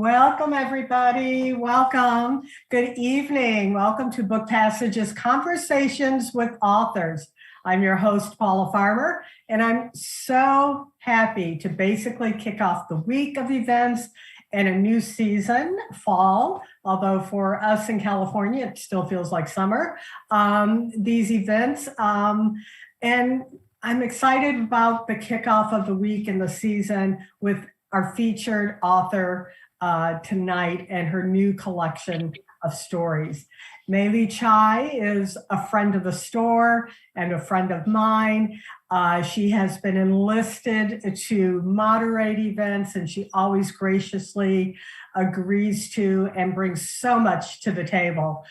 Welcome, everybody. Welcome. Good evening. Welcome to Book Passages Conversations with Authors. I'm your host, Paula Farmer, and I'm so happy to basically kick off the week of events and a new season, fall, although for us in California, it still feels like summer, these events. And I'm excited about the kickoff of the week and the season with our featured author tonight and her new collection of stories. LeeChai is a friend of the store and a friend of mine. She has been enlisted to moderate events, and she always graciously agrees to and brings so much to the table.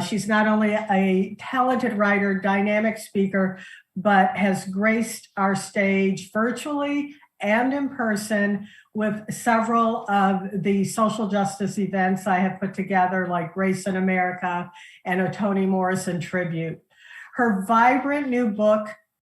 She's not only a talented writer, dynamic speaker, but has graced our stage virtually and in person with several of the social justice events I have put together, like Grace in America and a Toni Morrison tribute. Her vibrant new book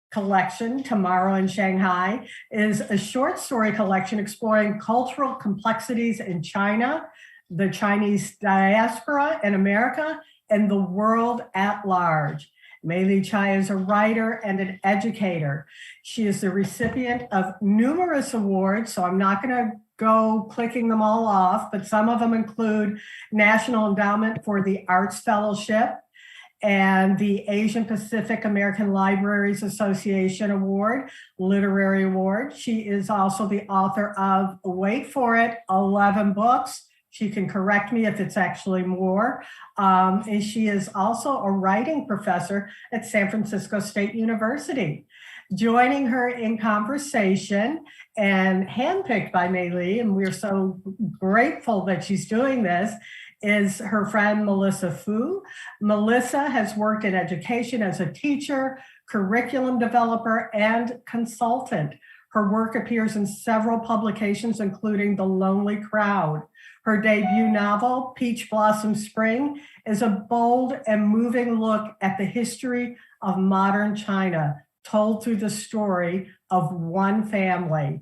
collection, Tomorrow in Shanghai, is a short story collection exploring cultural complexities in China, the Chinese diaspora in America, and the world at large. LeeChai is a writer and an educator. She is the recipient of numerous awards, so I'm not going to go clicking them all off, but some of them include National Endowment for the Arts Fellowship and the Asian Pacific American Libraries Association Award, Literary Award. She is also the author of, wait for it, 11 books. She can correct me if it's actually more. And she is also a writing professor at San Francisco State University. Joining her in conversation and handpicked by Lee, and we're so grateful that she's doing this, is her friend Melissa Fu. Melissa has worked in education as a teacher, curriculum developer, and consultant. Her work appears in several publications, including The Lonely Crowd. Her debut novel, Peach Blossom Spring, is a bold and moving look at the history of modern China, told through the story of one family.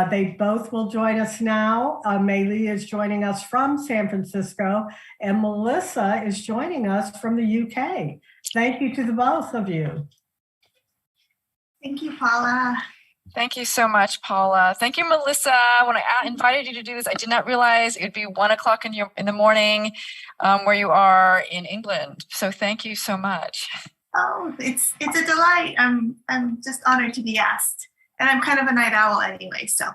They both will join us now. Lee is joining us from San Francisco, and Melissa is joining us from the UK. Thank you to the both of you. Thank you, Paula. Thank you so much, Paula. Thank you, Melissa. When I invited you to do this, I did not realize it would be 1 o'clock in the morning where you are in England. So thank you so much. Oh, it's a delight. I'm just honored to be asked. And I'm kind of a night owl anyway, so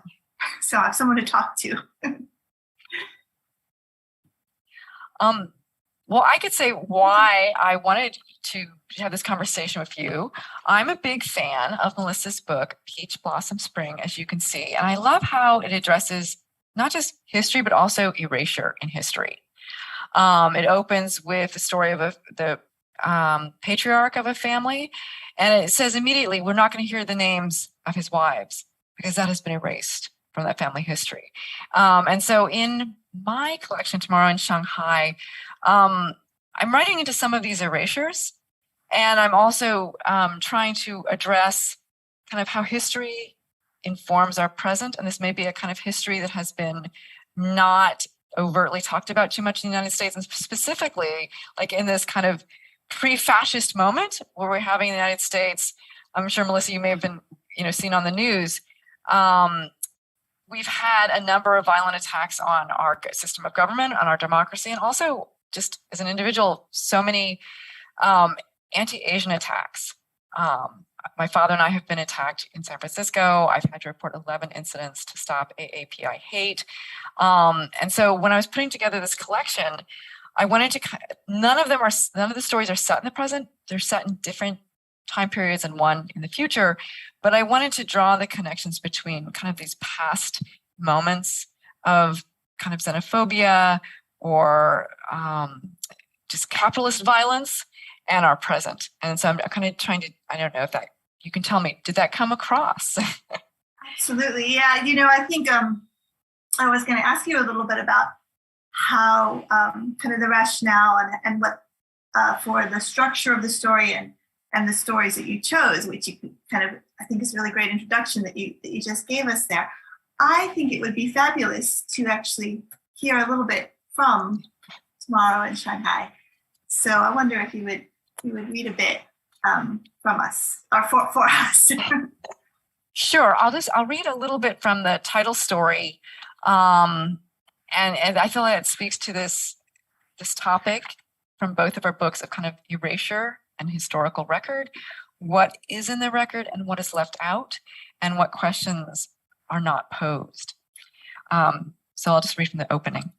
I have someone to talk to. Well, I could say why I wanted to have this conversation with you. I'm a big fan of Melissa's book, Peach Blossom Spring, as you can see. And I love how it addresses not just history, but also erasure in history. It opens with the story of the patriarch of a family. And it says immediately, we're not going to hear the names of his wives because that has been erased from that family history. And so in my collection, Tomorrow in Shanghai, I'm writing into some of these erasures, and I'm also trying to address kind of how history informs our present. And this may be a kind of history that has been not overtly talked about too much in the United States, and specifically like in this kind of pre-fascist moment where we're having in the United States. I'm sure, Melissa, you may have been seen on the news. We've had a number of violent attacks on our system of government, on our democracy, and also just as an individual, so many anti-Asian attacks. My father and I have been attacked in San Francisco. I've had to report 11 incidents to stop AAPI hate. And so when I was putting together this collection, I wanted to, none of the stories are set in the present. They're set in different time periods and one in the future. But I wanted to draw the connections between kind of these past moments of kind of xenophobia or just capitalist violence and our present. And so I'm kind of trying to, I don't know if that, you can tell me, did that come across? Absolutely. Yeah. I think I was going to ask you a little bit about how kind of the rationale and what for the structure of the story and the stories that you chose, which you kind of, I think is a really great introduction that you just gave us there. I think it would be fabulous to actually hear a little bit from tomorrow in Shanghai. So I wonder if you would read a bit from us, or for us. Sure. I'll read a little bit from the title story. And I feel like it speaks to this topic from both of our books of kind of erasure and historical record. What is in the record and what is left out, and what questions are not posed. So I'll just read from the opening.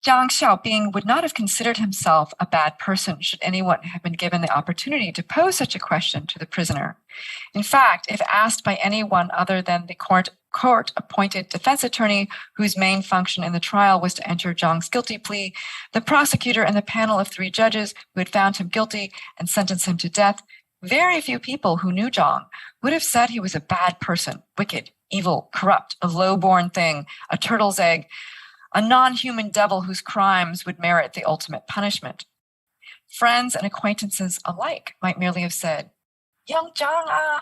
Jiang Xiaobing would not have considered himself a bad person should anyone have been given the opportunity to pose such a question to the prisoner. In fact, if asked by anyone other than the court-appointed defense attorney whose main function in the trial was to enter Zhang's guilty plea, the prosecutor and the panel of 3 judges who had found him guilty and sentenced him to death, very few people who knew Zhang would have said he was a bad person, wicked, evil, corrupt, a low-born thing, a turtle's egg, a non-human devil whose crimes would merit the ultimate punishment. Friends and acquaintances alike might merely have said, "Young Zhang,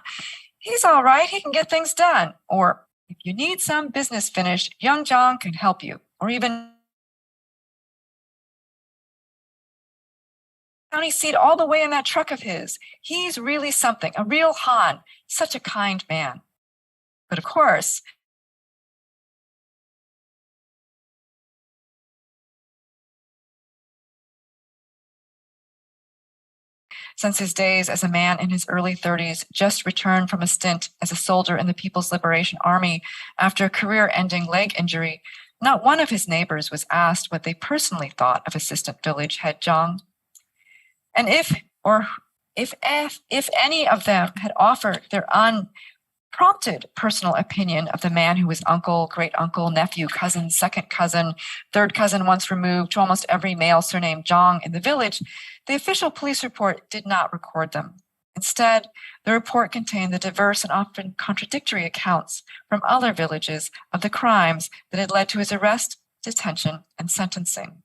he's all right, he can get things done." Or, "If you need some business finished, young Zhang can help you." Or even, "County seat all the way in that truck of his. He's really something, a real Han, such a kind man." But of course, since his days as a man in his early 30s, just returned from a stint as a soldier in the People's Liberation Army after a career-ending leg injury, not one of his neighbors was asked what they personally thought of Assistant Village Head Zhang. And if any of them had offered their unprompted personal opinion of the man who was uncle, great-uncle, nephew, cousin, second cousin, third cousin once removed to almost every male surnamed Zhang in the village, the official police report did not record them. Instead, the report contained the diverse and often contradictory accounts from other villages of the crimes that had led to his arrest, detention, and sentencing.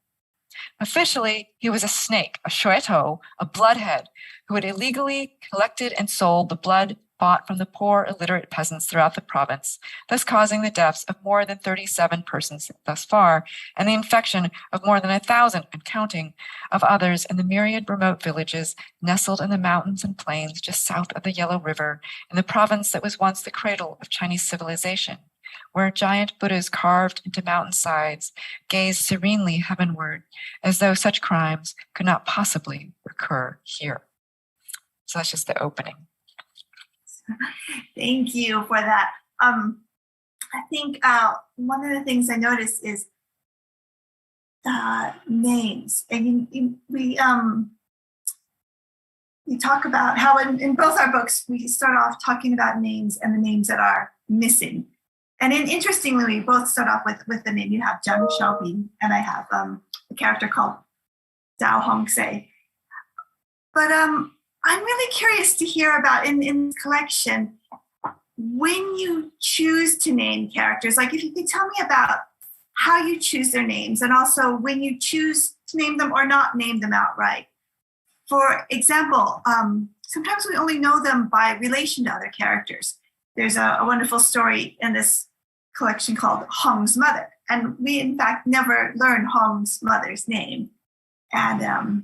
Officially, he was a snake, a shuetou, a bloodhead, who had illegally collected and sold the blood bought from the poor, illiterate peasants throughout the province, thus causing the deaths of more than 37 persons thus far, and the infection of more than 1,000 and counting of others in the myriad remote villages nestled in the mountains and plains just south of the Yellow River, in the province that was once the cradle of Chinese civilization, where giant Buddhas carved into mountainsides gazed serenely heavenward, as though such crimes could not possibly recur here. So that's just the opening. Thank you for that. I think one of the things I noticed is names. And we talk about how in both our books, we start off talking about names and the names that are missing. And interestingly, we both start off with the name. You have Jiang Xiaobing, and I have a character called Zhao Hongse. But I'm really curious to hear about in this collection, when you choose to name characters, like if you could tell me about how you choose their names, and also when you choose to name them or not name them outright. For example, sometimes we only know them by relation to other characters. There's a wonderful story in this collection called Hong's Mother, and we in fact never learn Hong's mother's name. And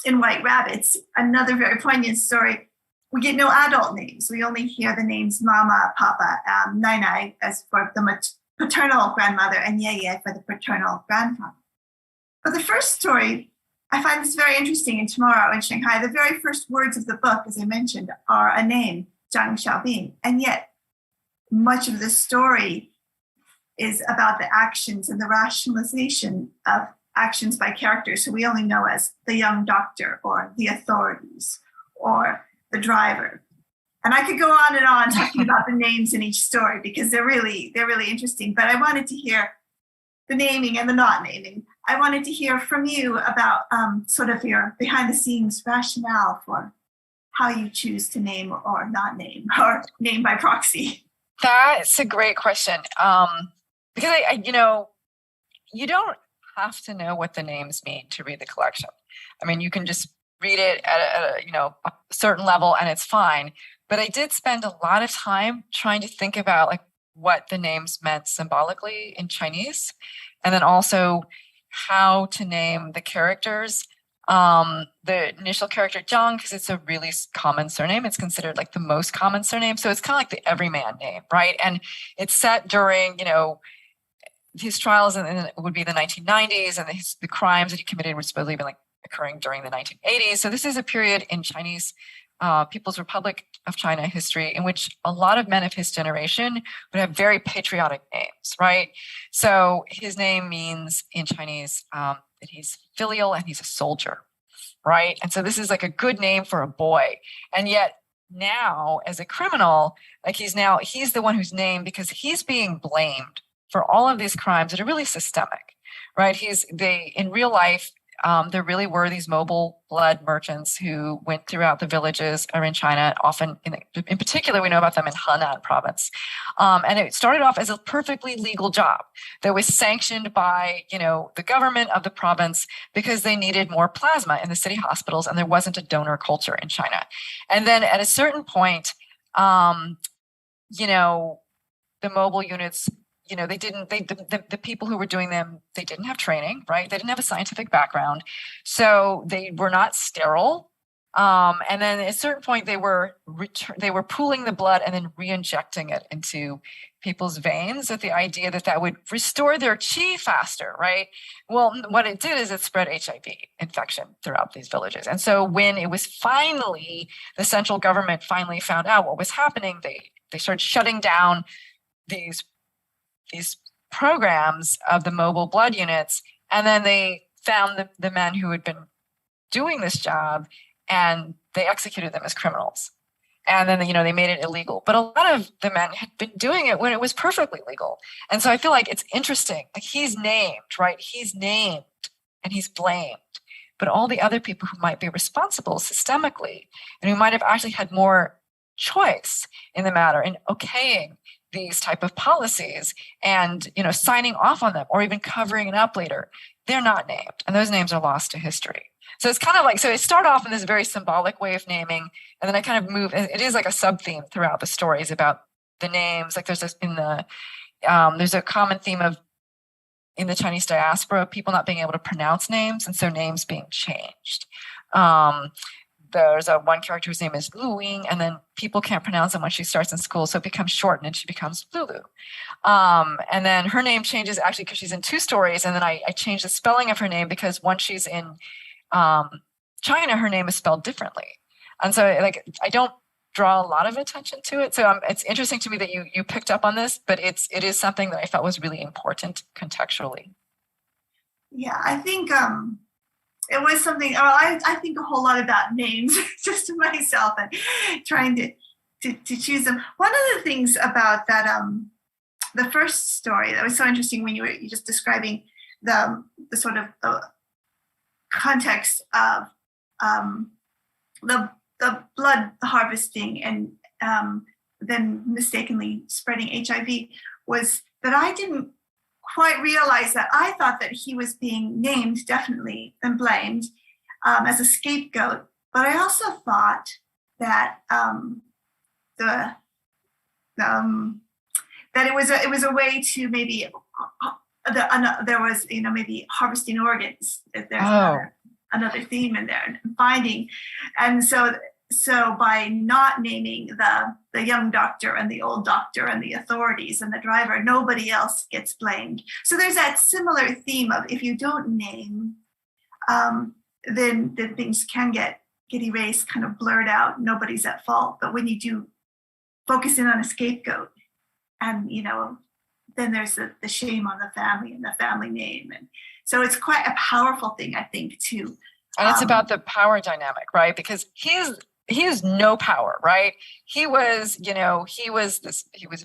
in White Rabbits, another very poignant story, we get no adult names. We only hear the names Mama, Papa, Nai Nai as for the paternal grandmother, and Ye Ye for the paternal grandfather. But the first story, I find this very interesting. In Tomorrow in Shanghai, the very first words of the book, as I mentioned, are a name, Jiang Xiaobing. And yet, much of the story is about the actions and the rationalization of actions by characters who we only know as the young doctor or the authorities or the driver. And I could go on and on talking about the names in each story because they're really interesting. But I wanted to hear the naming and the not naming. I wanted to hear from you about sort of your behind the scenes rationale for how you choose to name or not name, or name by proxy. That's a great question. Because I you don't have to know what the names mean to read the collection. I mean, you can just read it at a certain level and it's fine. But I did spend a lot of time trying to think about like what the names meant symbolically in Chinese, and then also how to name the characters. The initial character Zhang, because it's a really common surname. It's considered like the most common surname. So it's kind of like the everyman name, right? And it's set during, his trials and it would be the 1990s, and the crimes that he committed were supposedly been like occurring during the 1980s. So this is a period in Chinese People's Republic of China history in which a lot of men of his generation would have very patriotic names, right? So his name means in Chinese that he's filial and he's a soldier, right? And so this is like a good name for a boy. And yet now as a criminal, like he's the one who's named because he's being blamed for all of these crimes that are really systemic, right? In real life, there really were these mobile blood merchants who went throughout the villages or in China, often in particular, we know about them in Henan province. And it started off as a perfectly legal job that was sanctioned by, the government of the province because they needed more plasma in the city hospitals and there wasn't a donor culture in China. And then at a certain point, the mobile units, the people who were doing them, they didn't have training, right? They didn't have a scientific background. So they were not sterile. And then at a certain point, they were pooling the blood and then re-injecting it into people's veins with the idea that would restore their qi faster, right? Well, what it did is it spread HIV infection throughout these villages. And so when it was the central government finally found out what was happening, they started shutting down these programs of the mobile blood units. And then they found the men who had been doing this job and they executed them as criminals. And then, they made it illegal. But a lot of the men had been doing it when it was perfectly legal. And so I feel like it's interesting. Like he's named, right? He's named and he's blamed. But all the other people who might be responsible systemically and who might have actually had more choice in the matter in okaying these type of policies and, signing off on them or even covering it up later, they're not named. And those names are lost to history. So it's kind of like, so it started off in this very symbolic way of naming. And then I kind of move, it is like a sub-theme throughout the stories about the names. Like there's there's a common theme of in the Chinese diaspora, people not being able to pronounce names. And so names being changed. There's one character whose name is Lu Ying, and then people can't pronounce it when she starts in school, so it becomes shortened and she becomes Lulu. And then her name changes actually because she's in two stories, and then I changed the spelling of her name because once she's in China, her name is spelled differently. And so I don't draw a lot of attention to it. So it's interesting to me that you picked up on this, but it is something that I felt was really important contextually. Yeah, I think it was something. I think a whole lot about names just to myself and trying to choose them. One of the things about that the first story that was so interesting when you were just describing the sort of context of the blood harvesting and then mistakenly spreading HIV was that I didn't quite realize that. I thought that he was being named definitely and blamed as a scapegoat, but I also thought that that it was a way to maybe there was maybe harvesting organs. That there's another theme in there and finding, and so by not naming the young doctor and the old doctor and the authorities and the driver, nobody else gets blamed. So there's that similar theme of if you don't name, then things can get erased, kind of blurred out. Nobody's at fault. But when you do focus in on a scapegoat, and then there's the shame on the family and the family name, and so it's quite a powerful thing, I think, too. And it's about the power dynamic, right? Because he has no power, right? He was a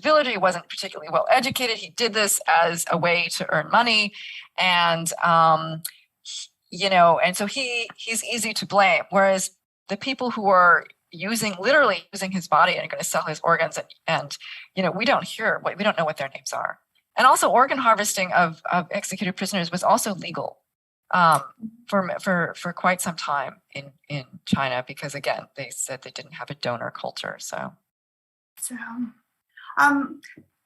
villager. He wasn't particularly well educated. He did this as a way to earn money. And, and so he's easy to blame. Whereas the people who are literally using his body and are going to sell his organs and we don't know what their names are. And also organ harvesting of executed prisoners was also legal. For quite some time in China, because again, they said they didn't have a donor culture. So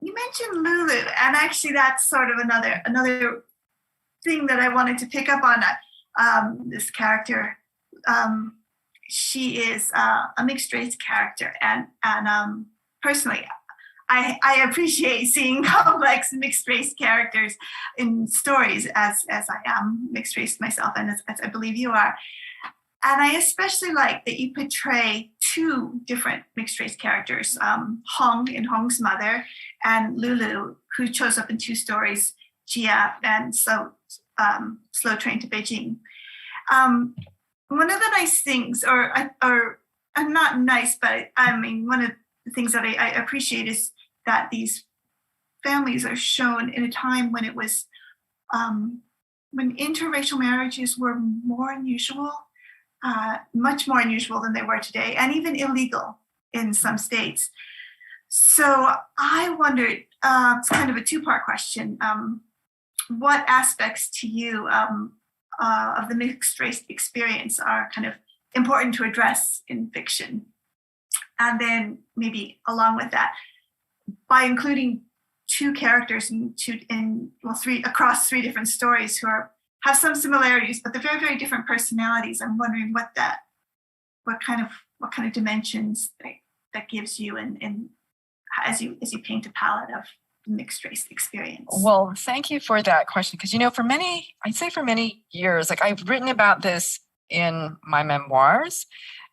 you mentioned Lulu, and actually that's sort of another thing that I wanted to pick up on. This character, she is a mixed race character, and personally, I appreciate seeing complex mixed race characters in stories, as I am mixed race myself, and as I believe you are. And I especially like that you portray two different mixed race characters, Hong in Hong's mother, and Lulu, who shows up in two stories, Jia and Slow Train to Beijing. One of the nice things, or not nice, but I mean, one of the things that I appreciate is that these families are shown in a time when it was, when interracial marriages were more unusual, much more unusual than they were today, and even illegal in some states. So I wondered, it's kind of a two-part question, what aspects to you of the mixed race experience are kind of important to address in fiction? And then maybe along with that, by including two characters across three different stories who have some similarities, but they're very, very different personalities. I'm wondering what kind of dimensions that gives you, and as you paint a palette of mixed race experience. Well, thank you for that question, because for many years, like I've written about this in my memoirs,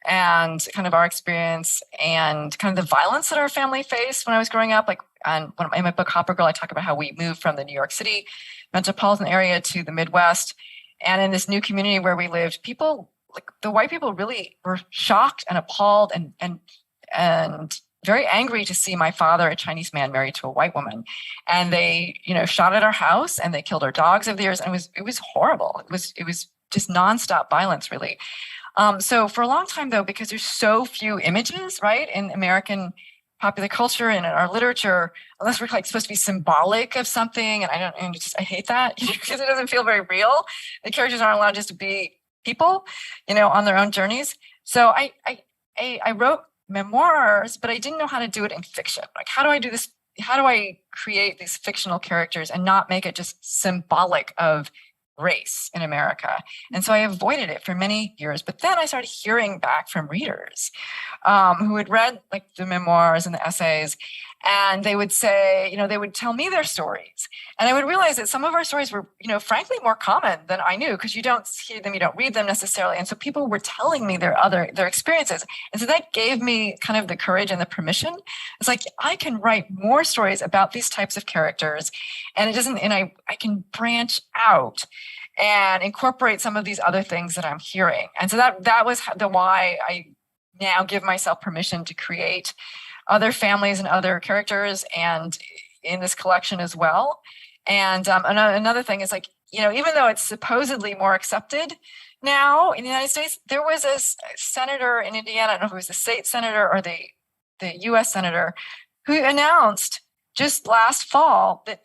and kind of our experience and kind of the violence that our family faced when I was growing up. Like, and in my book Hopper Girl, I talk about how we moved from the New York City metropolitan area to the Midwest, and in this new community where we lived, people, like the white people, really were shocked and appalled and very angry to see my father, a Chinese man, married to a white woman. And they, shot at our house, and they killed our dogs over the years. And it was horrible. It was just nonstop violence, really. So for a long time, though, because there's so few images, right, in American popular culture and in our literature, unless we're like supposed to be symbolic of something, and I hate that because it doesn't feel very real. The characters aren't allowed just to be people, on their own journeys. So I wrote memoirs, but I didn't know how to do it in fiction. Like, how do I do this? How do I create these fictional characters and not make it just symbolic of race in America? And so I avoided it for many years. But then I started hearing back from readers who had read like the memoirs and the essays, and they would say, they would tell me their stories. And I would realize that some of our stories were, frankly, more common than I knew, because you don't hear them, you don't read them necessarily. And so people were telling me their experiences. And so that gave me kind of the courage and the permission. It's like, I can write more stories about these types of characters, and I can branch out and incorporate some of these other things that I'm hearing. And so that was why I now give myself permission to create other families and other characters, and in this collection as well. And another thing is, like, even though it's supposedly more accepted now in the United States, there was a senator in Indiana, I don't know if it was the state senator or the U.S. senator, who announced just last fall that,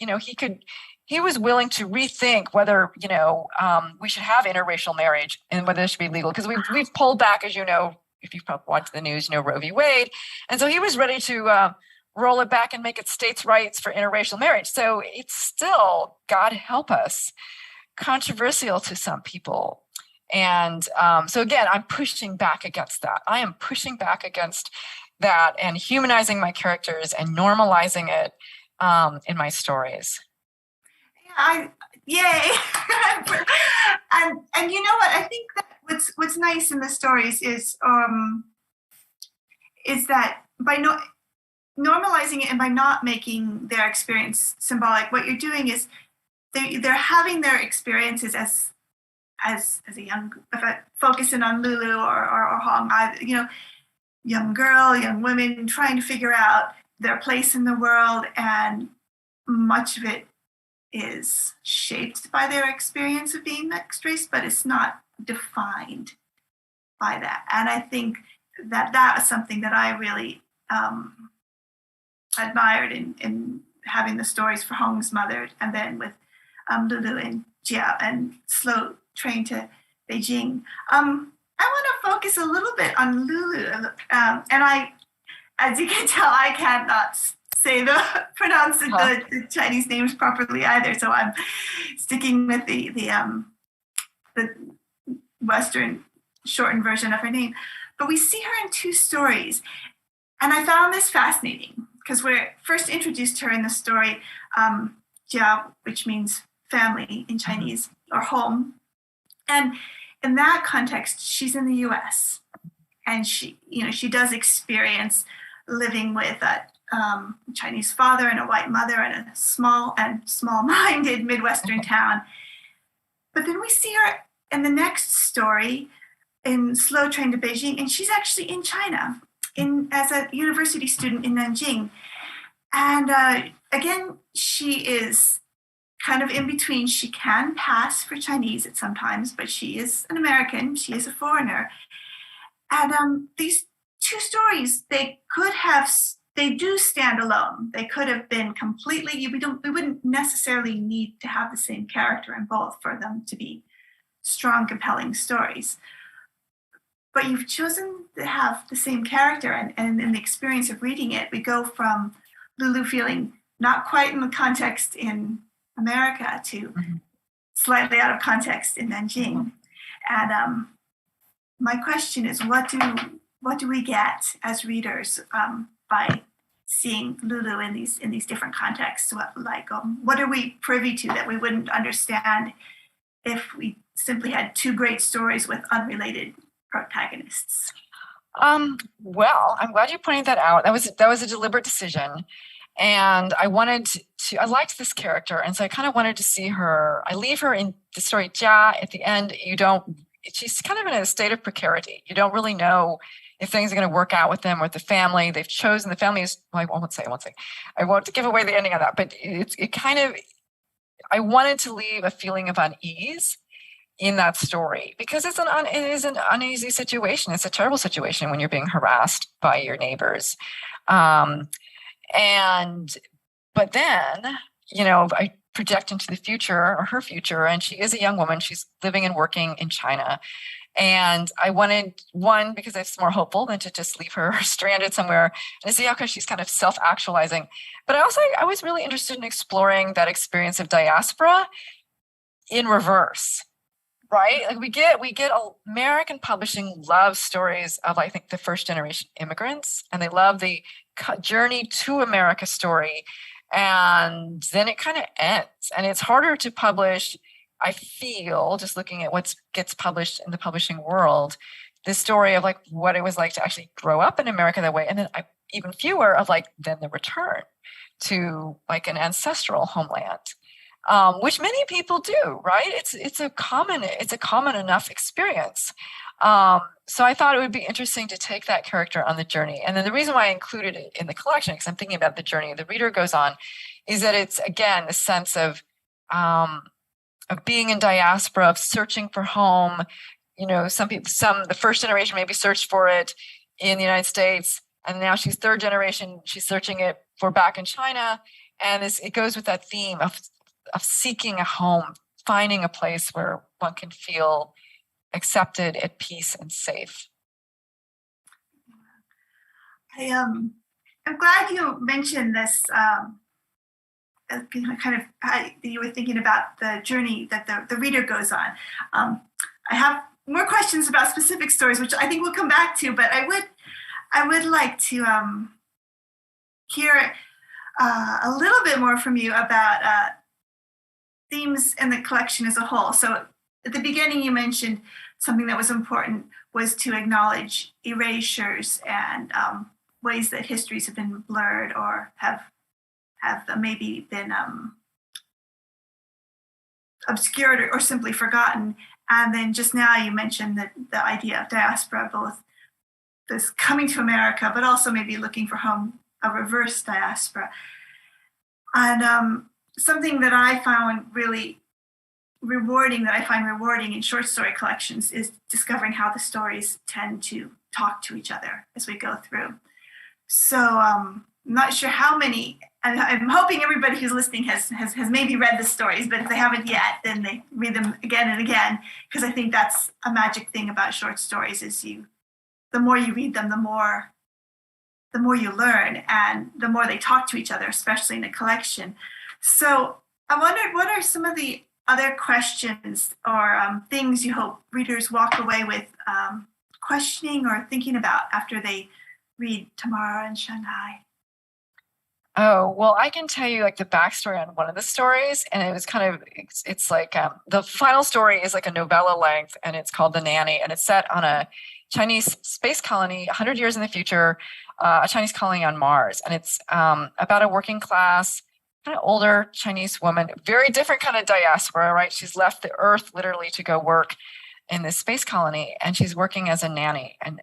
he was willing to rethink whether, we should have interracial marriage and whether it should be legal. Because we've pulled back, as you know, if you've probably watched the news, Roe v. Wade. And so he was ready to roll it back and make it states' rights for interracial marriage. So it's still, God help us, controversial to some people. And so again, I'm pushing back against that. I am pushing back against that and humanizing my characters and normalizing it in my stories. Yay. and you know what, I think that what's nice in the stories is that by normalizing it and by not making their experience symbolic, what you're doing is they're having their experiences as a young, focusing on Lulu or Hong, young girl, young women trying to figure out their place in the world, and much of it is shaped by their experience of being mixed race, but it's not defined by that. And I think that was something that I really admired in having the stories for Hong's mother, and then with Lulu and Jia and Slow Train to Beijing. I want to focus a little bit on Lulu, and I, as you can tell, I cannot pronounce the Chinese names properly either. So I'm sticking with the Western shortened version of her name. But we see her in two stories. And I found this fascinating because we're first introduced to her in the story, Jia, which means family in Chinese, or home. And in that context, she's in the US. And she does experience living with a Chinese father and a white mother in a small-minded Midwestern town. But then we see her in the next story in Slow Train to Beijing, and she's actually in China as a university student in Nanjing. And again, she is kind of in between. She can pass for Chinese at sometimes, but she is an American. She is a foreigner. And these two stories, they do stand alone. They could have been completely, we wouldn't necessarily need to have the same character in both for them to be strong, compelling stories. But you've chosen to have the same character, and in the experience of reading it, we go from Lulu feeling not quite in the context in America to slightly out of context in Nanjing. And my question is, what do we get as readers by seeing Lulu in these different contexts? What are we privy to that we wouldn't understand if we simply had two great stories with unrelated protagonists? Well, I'm glad you pointed that out. That was a deliberate decision. And I liked this character. And so I kind of wanted to see her. I leave her in the story Jia at the end. She's kind of in a state of precarity. You don't really know if things are going to work out with them or with the family. They've chosen, the family is, well, I won't say. I won't give away the ending of that, but I wanted to leave a feeling of unease in that story because it is an uneasy situation. It's a terrible situation when you're being harassed by your neighbors. But then, I project into the future, or her future, and she is a young woman. She's living and working in China. And I wanted, one, because it's more hopeful than to just leave her stranded somewhere, and to see how she's kind of self-actualizing. But I was really interested in exploring that experience of diaspora in reverse, right? Like we get American publishing loves stories of, I think, the first generation immigrants, and they love the journey to America story. And then it kind of ends, and it's harder to publish, I feel, just looking at what gets published in the publishing world, this story of what it was like to actually grow up in America that way. And then even fewer of then the return to an ancestral homeland, which many people do, right? It's a common enough experience. So I thought it would be interesting to take that character on the journey. And then the reason why I included it in the collection, because I'm thinking about the journey the reader goes on, is that it's, again, the sense of being in diaspora, of searching for home. The first generation maybe searched for it in the United States, and now she's third generation, she's searching it for back in China. And it goes with that theme of seeking a home, finding a place where one can feel accepted, at peace, and safe. I'm glad you mentioned this. Kind of how you were thinking about the journey that the reader goes on. I have more questions about specific stories, which I think we'll come back to. But I would like to hear a little bit more from you about themes in the collection as a whole. So at the beginning, you mentioned something that was important was to acknowledge erasures and ways that histories have been blurred or have maybe been obscured or simply forgotten. And then just now you mentioned that the idea of diaspora, both this coming to America, but also maybe looking for home, a reverse diaspora. And something that I found really rewarding in short story collections is discovering how the stories tend to talk to each other as we go through. So I'm not sure how many, and I'm hoping everybody who's listening has maybe read the stories, but if they haven't yet, then they read them again and again, because I think that's a magic thing about short stories is the more you read them, the more the more you learn and the more they talk to each other, especially in a collection. So I wondered, what are some of the other questions or things you hope readers walk away with questioning or thinking about after they read Tamara and Shanghai? Oh, well, I can tell you like the backstory on one of the stories, and it was kind of, it's like the final story is like a novella length, and it's called The Nanny, and it's set on a Chinese space colony 100 years in the future, a Chinese colony on Mars. And it's about a working class, kind of older Chinese woman, very different kind of diaspora, right? She's left the Earth literally to go work in this space colony, and she's working as a nanny. And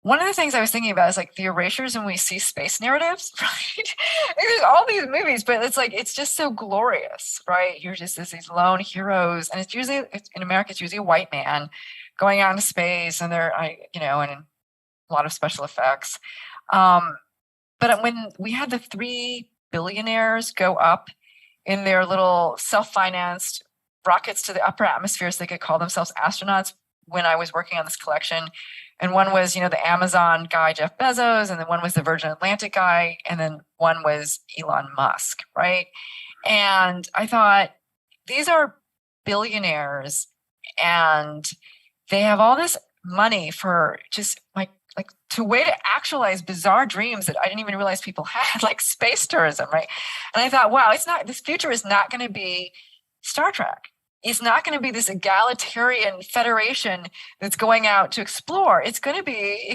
one of the things I was thinking about is like the erasures when we see space narratives, right? There's all these movies, but it's like, it's just so glorious, right? You're just these lone heroes. And it's usually, in America, it's usually a white man going out into space, and they're, and a lot of special effects. But when we had the 3 billionaires go up in their little self-financed rockets to the upper atmosphere so they could call themselves astronauts, when I was working on this collection. And one was, the Amazon guy, Jeff Bezos, and then one was the Virgin Atlantic guy, and then one was Elon Musk, right? And I thought, these are billionaires, and they have all this money for just like to way to actualize bizarre dreams that I didn't even realize people had, like space tourism, right? And I thought, wow, this future is not going to be Star Trek. It's not going to be this egalitarian federation that's going out to explore. It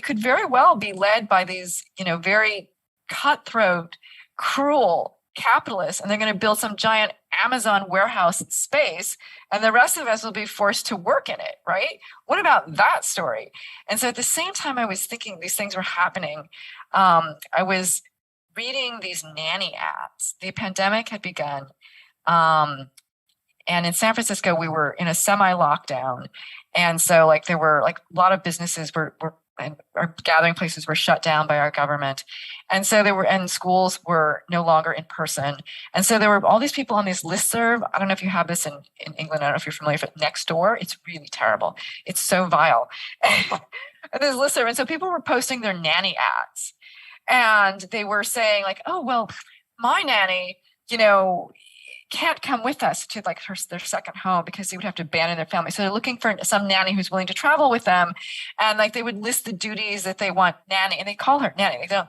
could very well be led by these, very cutthroat, cruel capitalists, and they're going to build some giant Amazon warehouse in space, and the rest of us will be forced to work in it, right? What about that story? And so at the same time I was thinking these things were happening, I was reading these nanny ads. The pandemic had begun. And in San Francisco, we were in a semi-lockdown. And so there were a lot of businesses and our gathering places were shut down by our government. And so and schools were no longer in person. And so there were all these people on this listserv. I don't know if you have this in England. I don't know if you're familiar with it. Nextdoor. It's really terrible. It's so vile. And this listserv. And so people were posting their nanny ads. And they were saying oh, well, my nanny, can't come with us to their second home because they would have to abandon their family. So they're looking for some nanny who's willing to travel with them. And they would list the duties that they want nanny, and they call her nanny. They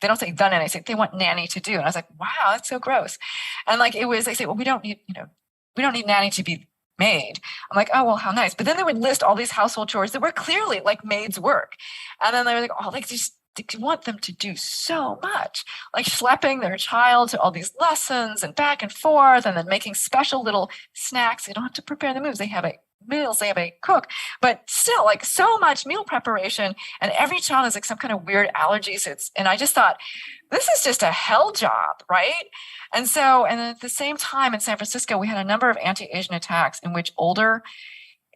don't say the nanny, they say they want nanny to do. And I was like, wow, that's so gross. And they say, well, we don't need nanny to be maid. I'm like, oh, well, how nice. But then they would list all these household chores that were clearly maids' work. And then they were like, oh, they want them to do so much, schlepping their child to all these lessons and back and forth, and then making special little snacks. They don't have to prepare the meals. They have meals, they have a cook, but still so much meal preparation, and every child has some kind of weird allergies. And I just thought, this is just a hell job, right? And then at the same time in San Francisco, we had a number of anti-Asian attacks in which older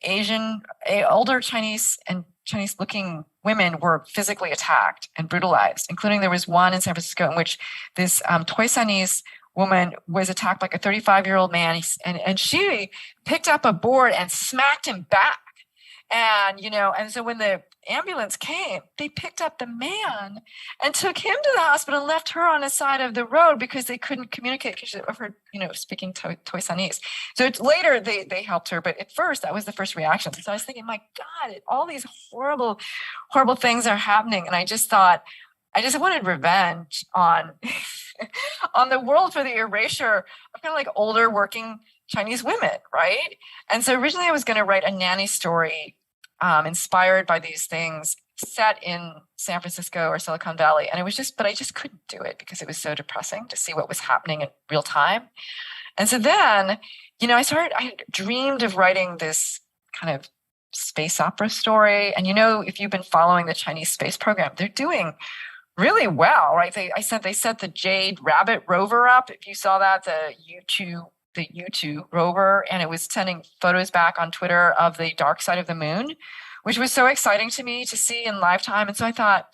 Chinese and Chinese-looking women were physically attacked and brutalized, including there was one in San Francisco in which this Toisanese woman was attacked by a 35-year-old man, and she picked up a board and smacked him back. And, and so when the ambulance came, they picked up the man and took him to the hospital and left her on the side of the road because they couldn't communicate because of her, speaking Toisanese. So later they helped her, but at first that was the first reaction. So I was thinking, my God, all these horrible, horrible things are happening. And I just thought, I just wanted revenge on, on the world for the erasure of kind of older working Chinese women, right? And so originally I was going to write a nanny story inspired by these things set in San Francisco or Silicon Valley. And but I just couldn't do it because it was so depressing to see what was happening in real time. And so then, I dreamed of writing this kind of space opera story. And, if you've been following the Chinese space program, they're doing really well, right? They set the Jade Rabbit rover up. If you saw that, the U2 rover, and it was sending photos back on Twitter of the dark side of the moon, which was so exciting to me to see in live time. And so I thought,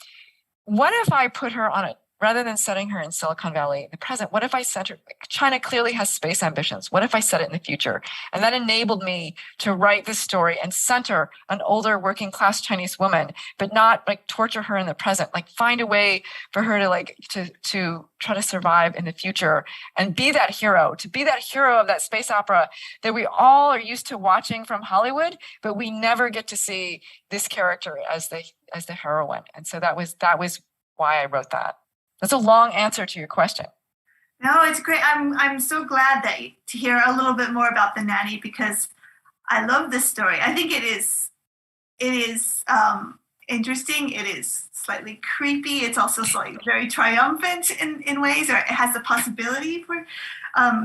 what if I put her on a rather than setting her in Silicon Valley in the present, what if I set her, China clearly has space ambitions. What if I set it in the future? And that enabled me to write this story and center an older working class Chinese woman, but not like torture her in the present, like find a way for her to like, to try to survive in the future and be that hero, to be that hero of that space opera that we all are used to watching from Hollywood, but we never get to see this character as the heroine. And so that was why I wrote that. That's a long answer to your question. No, it's great. I'm so glad to hear a little bit more about the nanny, because I love this story. I think it is interesting. It is slightly creepy. It's also slightly very triumphant in ways, or it has the possibility for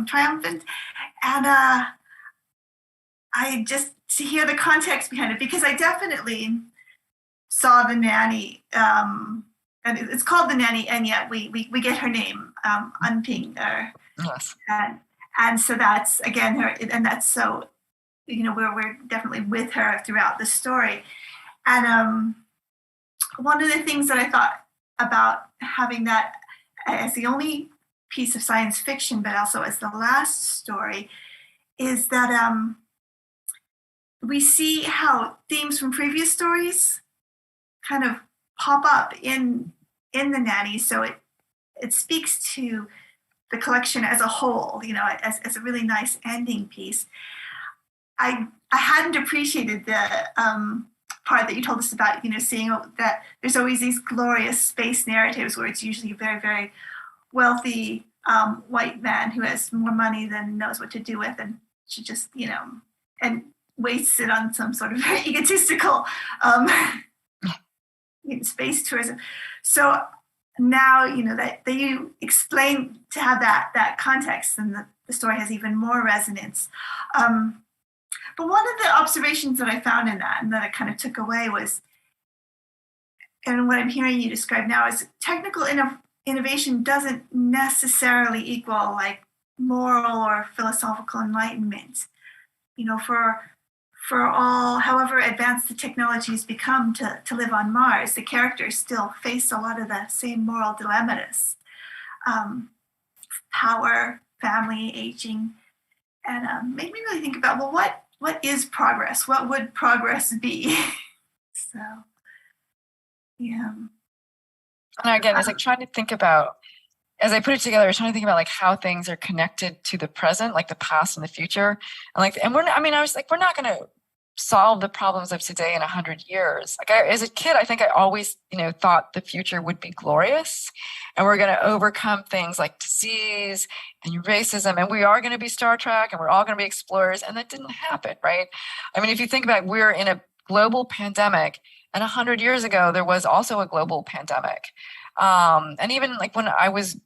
triumphant. And I just to hear the context behind it, because I definitely saw the nanny. And it's called The Nanny, and yet we get her name, Unping. Yes. And so that's, again, her, and that's so, we're definitely with her throughout the story. And one of the things that I thought about having that as the only piece of science fiction, but also as the last story, is that we see how themes from previous stories kind of pop up in the nanny. So it speaks to the collection as a whole, as a really nice ending piece. I hadn't appreciated the part that you told us about, seeing that there's always these glorious space narratives where it's usually a very, very wealthy white man who has more money than knows what to do with, and should just, and wastes it on some sort of very egotistical space tourism. So now, that you explain to have that context, and the story has even more resonance. But one of the observations that I found in that, and that I kind of took away, was, and what I'm hearing you describe now, is technical innovation doesn't necessarily equal like moral or philosophical enlightenment. For all, however advanced the technologies become to live on Mars, the characters still face a lot of the same moral dilemmas. Power, family, aging, and made me really think about, well, what is progress? What would progress be? So, yeah. And again, it's like trying to think about, as I put it together, I was trying to think about like how things are connected to the present, like the past and the future. And I was like, we're not going to solve the problems of today in 100 years. Like as a kid, I think I always, thought the future would be glorious, and we're going to overcome things like disease and racism, and we are going to be Star Trek, and we're all going to be explorers. And that didn't happen, right? I mean, if you think about it, we're in a global pandemic, and 100 years ago, there was also a global pandemic. And even like when I was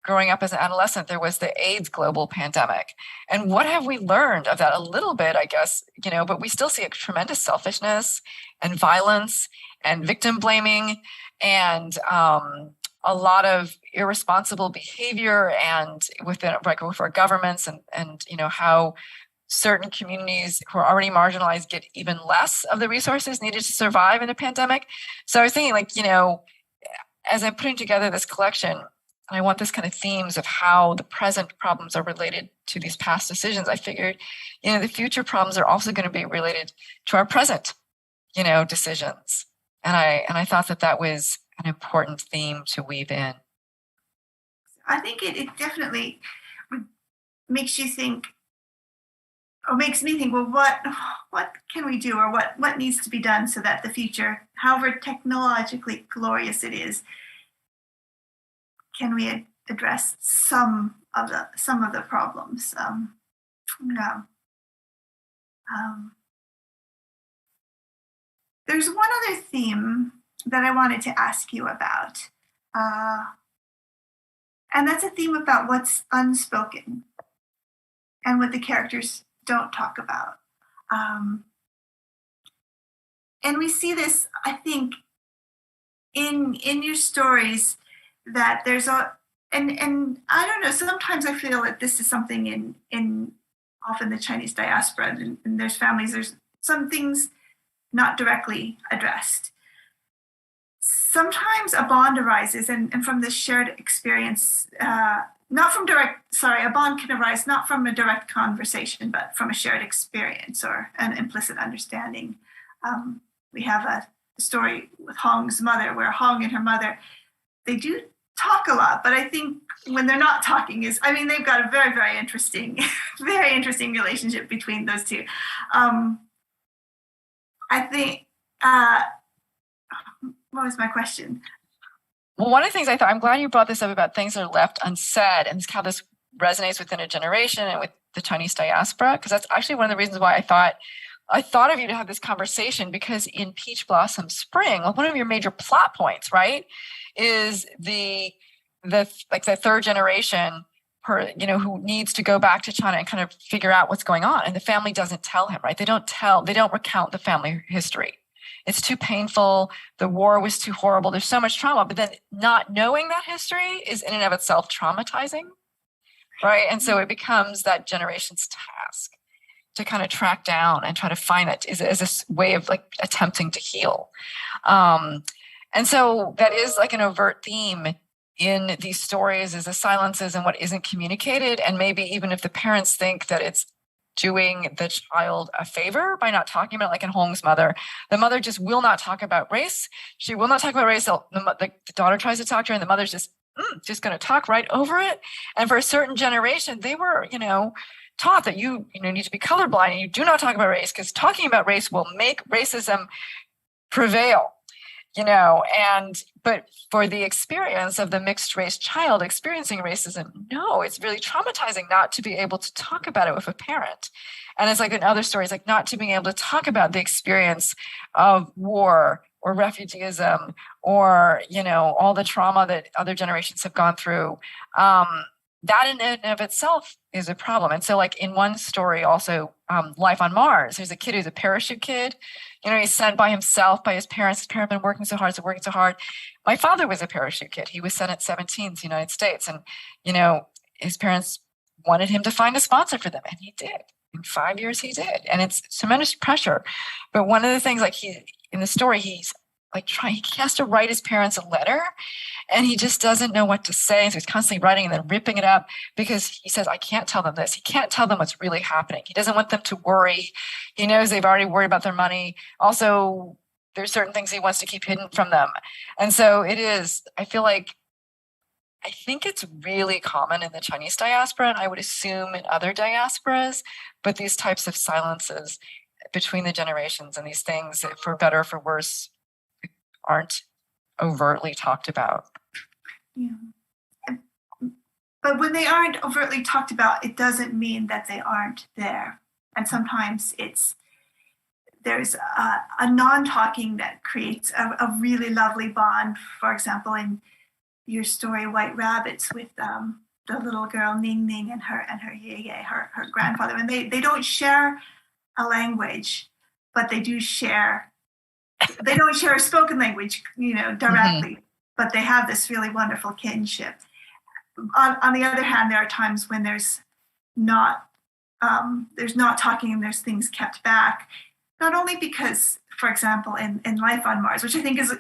growing up as an adolescent, there was the AIDS global pandemic. And what have we learned of that? A little bit, I guess, but we still see a tremendous selfishness and violence and victim blaming and a lot of irresponsible behavior, and with our governments and how certain communities who are already marginalized get even less of the resources needed to survive in a pandemic. So I was thinking, like, as I'm putting together this collection, I want this kind of themes of how the present problems are related to these past decisions. I figured, the future problems are also going to be related to our present, decisions. And I thought that was an important theme to weave in. I think it definitely makes you think, or makes me think, well, what can we do, or what needs to be done so that the future, however technologically glorious it is, can we address some of the problems? There's one other theme that I wanted to ask you about, and that's a theme about what's unspoken and what the characters don't talk about. And we see this, I think, in your stories, that there's and I don't know, sometimes I feel that this is something in often the Chinese diaspora, and there's families, there's some things not directly addressed. sometimes a bond arises, and from this shared experience, a bond can arise not from a direct conversation, but from a shared experience or an implicit understanding. We have a story with Hong's mother, where Hong and her mother, they do talk a lot, but I think when they're not talking they've got a very, very interesting, very interesting relationship between those two. I think, what was my question? Well, one of the things I thought, I'm glad you brought this up about things that are left unsaid and how this resonates within a generation and with the Chinese diaspora, because that's actually one of the reasons why I thought of you to have this conversation, because in Peach Blossom Spring, one of your major plot points, right, is the third generation who needs to go back to China and kind of figure out what's going on. And the family doesn't tell him, right? They don't recount the family history. It's too painful. The war was too horrible. There's so much trauma, but then not knowing that history is in and of itself traumatizing, right? And so it becomes that generation's task to kind of track down and try to find that is a way of like attempting to heal. And so that is like an overt theme in these stories, is the silences and what isn't communicated. And maybe even if the parents think that it's doing the child a favor by not talking about it, like in Hong's mother, the mother just will not talk about race. She will not talk about race. The daughter tries to talk to her and the mother's just going to talk right over it. And for a certain generation, they were, taught that you need to be colorblind and you do not talk about race, because talking about race will make racism prevail. But for the experience of the mixed race child experiencing racism, no, it's really traumatizing not to be able to talk about it with a parent. And it's like in other stories, like not to being able to talk about the experience of war or refugeeism or, all the trauma that other generations have gone through. That in and of itself is a problem. And so like in one story also, Life on Mars, there's a kid who's a parachute kid. He's sent by himself, by his parents. His parents have been working so hard. My father was a parachute kid. He was sent at 17 to the United States. And, his parents wanted him to find a sponsor for them. And he did. In 5 years, he did. And it's tremendous pressure. But one of the things, like in the story, he's like he has to write his parents a letter and he just doesn't know what to say. So he's constantly writing and then ripping it up because he says, I can't tell them this. He can't tell them what's really happening. He doesn't want them to worry. He knows they've already worried about their money. Also, there's certain things he wants to keep hidden from them. And so I think it's really common in the Chinese diaspora, and I would assume in other diasporas, but these types of silences between the generations and these things, for better or for worse, aren't overtly talked about. Yeah. But when they aren't overtly talked about, it doesn't mean that they aren't there. And sometimes there's a non-talking that creates a really lovely bond. For example, in your story, White Rabbits, with the little girl Ning Ning and her yeye, her grandfather, and they don't share a language, but they do share. They don't share a spoken language, directly, but they have this really wonderful kinship. On the other hand, there are times when there's not talking and there's things kept back, not only because, for example, in Life on Mars, which I think is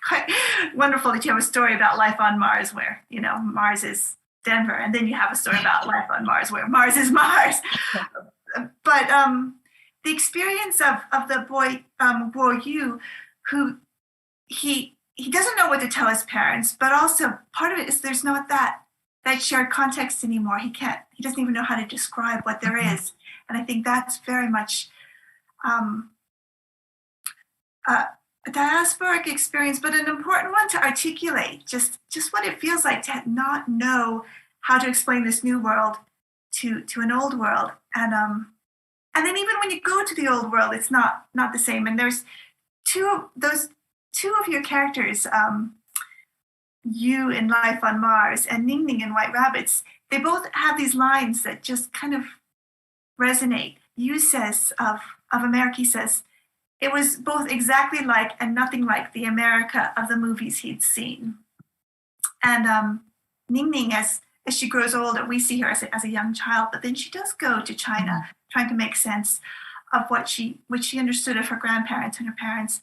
quite wonderful that you have a story about Life on Mars where, Mars is Denver, and then you have a story about Life on Mars where Mars is Mars. But the experience of the boy, Guo Yu, who he doesn't know what to tell his parents, but also part of it is there's not that shared context anymore. He doesn't even know how to describe what there is. And I think that's very much a diasporic experience, but an important one to articulate, just what it feels like to not know how to explain this new world to an old world. And then even when you go to the old world, it's not the same. And there's two of your characters, you in Life on Mars and Ning Ning in White Rabbits, they both have these lines that just kind of resonate. You says of America, he says, it was both exactly like and nothing like the America of the movies he'd seen. And Ning Ning, as she grows older, we see her as a young child, but then she does go to China, trying to make sense of what she understood of her grandparents and her parents.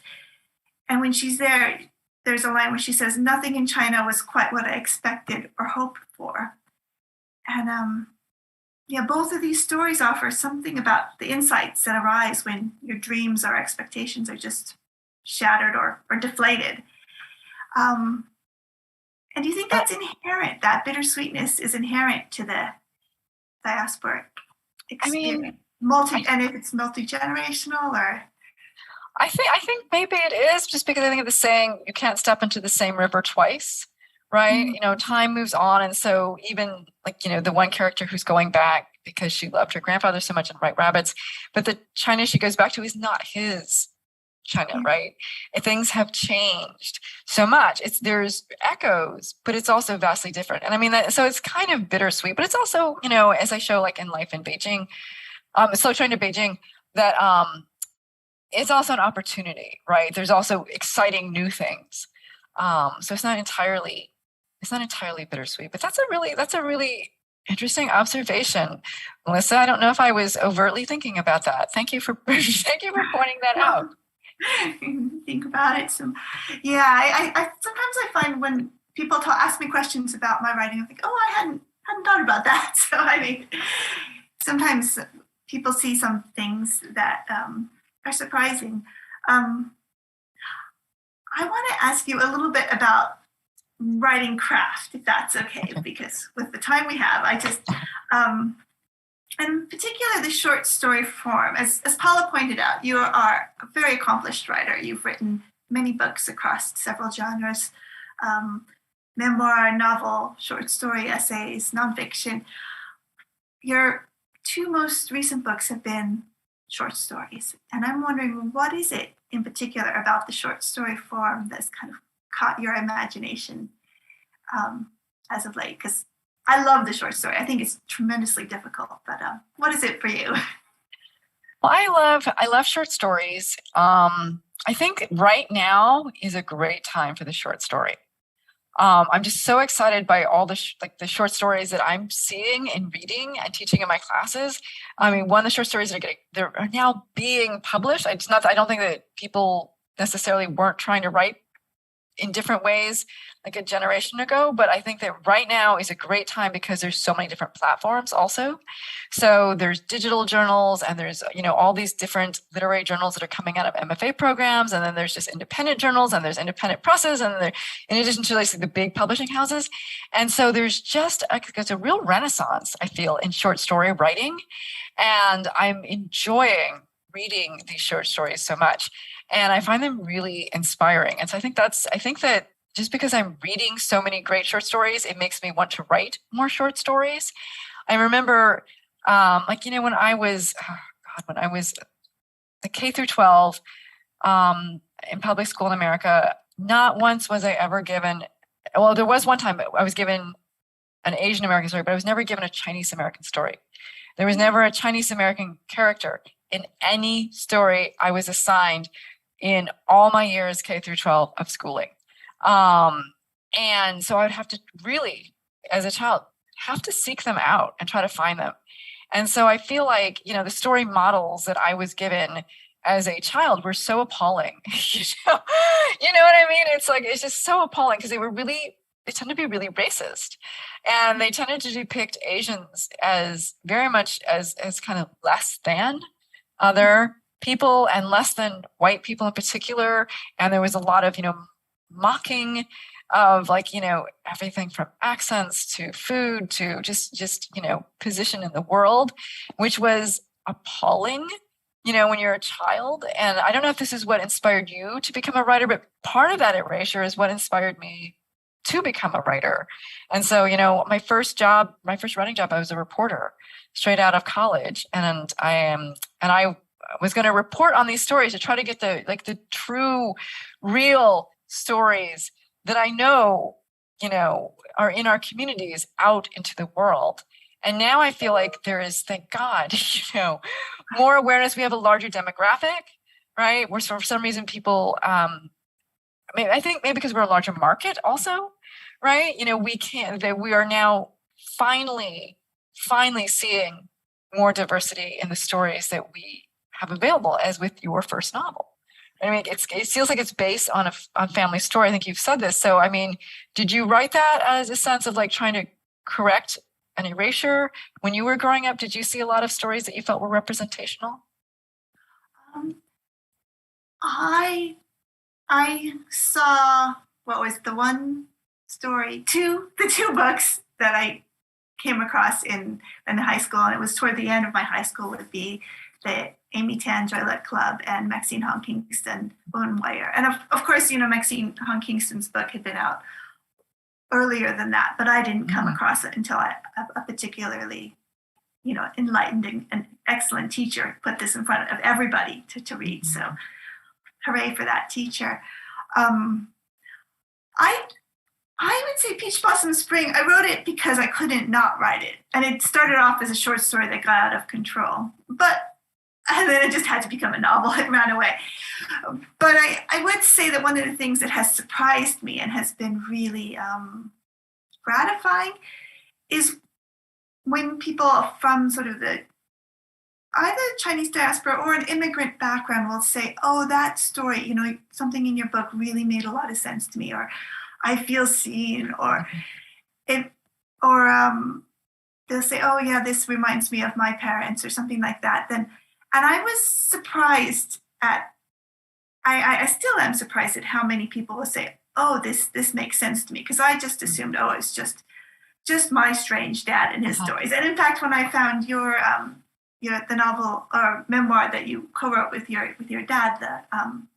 And when she's there, there's a line where she says, "Nothing in China was quite what I expected or hoped for." And yeah, both of these stories offer something about the insights that arise when your dreams or expectations are just shattered or deflated. And do you think that's inherent, that bittersweetness is inherent to the diasporic experience? And if it's multi-generational or... I think maybe it is, just because I think of the saying, you can't step into the same river twice, right? Mm-hmm. Time moves on. And so even the one character who's going back because she loved her grandfather so much in White Rabbits, but the China she goes back to is not his China, right? And things have changed so much. There's echoes, but it's also vastly different. And so it's kind of bittersweet, but it's also, as I show in Life in Beijing, Slow Train to Beijing, that it's also an opportunity, right? There's also exciting new things. So it's not entirely bittersweet, but that's a really interesting observation, Melissa. I don't know if I was overtly thinking about that. Thank you for pointing that out. Think about it. So, yeah, I sometimes I find when people ask me questions about my writing, I think, oh, I hadn't thought about that. So sometimes people see some things that are surprising. I want to ask you a little bit about writing craft, if that's okay, because with the time we have, I just and particularly the short story form. As Paula pointed out, you are a very accomplished writer. You've written many books across several genres, memoir, novel, short story, essays, nonfiction. Your two most recent books have been short stories. And I'm wondering, what is it in particular about the short story form that's kind of caught your imagination as of late? Because I love the short story. I think it's tremendously difficult, but what is it for you? Well, I love short stories. I think right now is a great time for the short story. I'm just so excited by all the the short stories that I'm seeing and reading and teaching in my classes. One of the short stories that are now being published. It's not that I don't think that people necessarily weren't trying to write in different ways like a generation ago, but I think that right now is a great time because there's so many different platforms also. So there's digital journals, and there's all these different literary journals that are coming out of MFA programs, and then there's just independent journals, and there's independent presses, and there, in addition to the big publishing houses. And so there's just it's a real renaissance, I feel, in short story writing, and I'm enjoying reading these short stories so much. And I find them really inspiring. And so I think that just because I'm reading so many great short stories, it makes me want to write more short stories. I remember, when I was the K through 12 in public school in America, not once was I ever given, well, there was one time I was given an Asian American story, but I was never given a Chinese American story. There was never a Chinese American character in any story I was assigned in all my years K through 12 of schooling. And so I would have to really, as a child, have to seek them out and try to find them. And so I feel like, the story models that I was given as a child were so appalling. You know what I mean? It's just so appalling because they tend to be really racist. And they tended to depict Asians as very much as kind of less than other people and less than white people in particular. And there was a lot of, mocking of everything from accents to food to just position in the world, which was appalling, when you're a child. And I don't know if this is what inspired you to become a writer, but part of that erasure is what inspired me to become a writer. And so, my first writing job, I was a reporter straight out of college. And I was going to report on these stories to try to get the true, real stories that I know, are in our communities out into the world. And now I feel like there is, thank God, more awareness. We have a larger demographic, right? Where for some reason people, I think maybe because we're a larger market also, right? We are now finally seeing more diversity in the stories that we have available, as with your first novel, I mean, it feels like it's based on a family story. I think you've said this. So, I mean, did you write that as a sense of like trying to correct an erasure when you were growing up? Did you see a lot of stories that you felt were representational? I saw, what was the one story, the two books that I came across in high school, and it was toward the end of my high school, would be the Amy Tan Joylet Club and Maxine Hong Kingston Bone Wire. And of course, Maxine Hong Kingston's book had been out earlier than that, but I didn't come across it until a particularly, enlightened and excellent teacher put this in front of everybody to read. So hooray for that teacher. I would say Peach Blossom Spring, I wrote it because I couldn't not write it. And it started off as a short story that got out of control. And then it just had to become a novel. It ran away. But I would say that one of the things that has surprised me and has been really gratifying is when people from sort of the either Chinese diaspora or an immigrant background will say, oh, that story, something in your book really made a lot of sense to me, or I feel seen, or they'll say, oh yeah, this reminds me of my parents, or something like that. And I was surprised I still am surprised at how many people will say, oh, this makes sense to me, because I just assumed, oh, it's just my strange dad and his stories. And in fact, when I found the novel or memoir that you co-wrote with your dad, the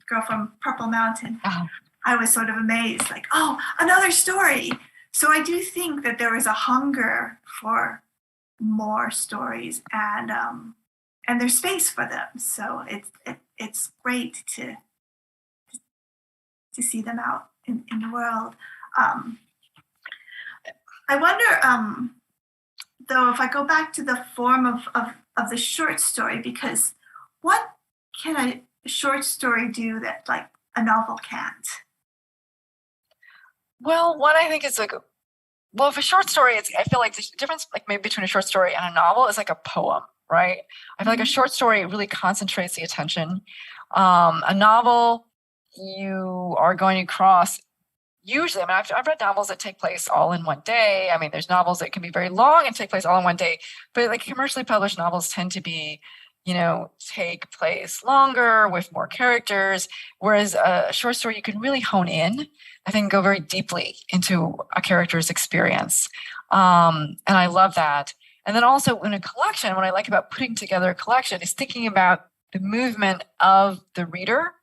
Girl from Purple Mountain, I was sort of amazed, like, oh, another story. So I do think that there is a hunger for more stories, and there's space for them. So it's great to see them out in the world. I wonder, though, if I go back to the form of the short story, because what can a short story do that like a novel can't? Well, one, I think is like, if a short story, I feel like the difference, like maybe between a short story and a novel, is like a poem, right? I feel like a short story really concentrates the attention. A novel, you are going to cross. Usually, I mean, I've read novels that take place all in one day. I mean, there's novels that can be very long and take place all in one day, but like commercially published novels tend to be, take place longer with more characters. Whereas a short story, you can really hone in, I think, go very deeply into a character's experience. And I love that. And then also in a collection, what I like about putting together a collection is thinking about the movement of the reader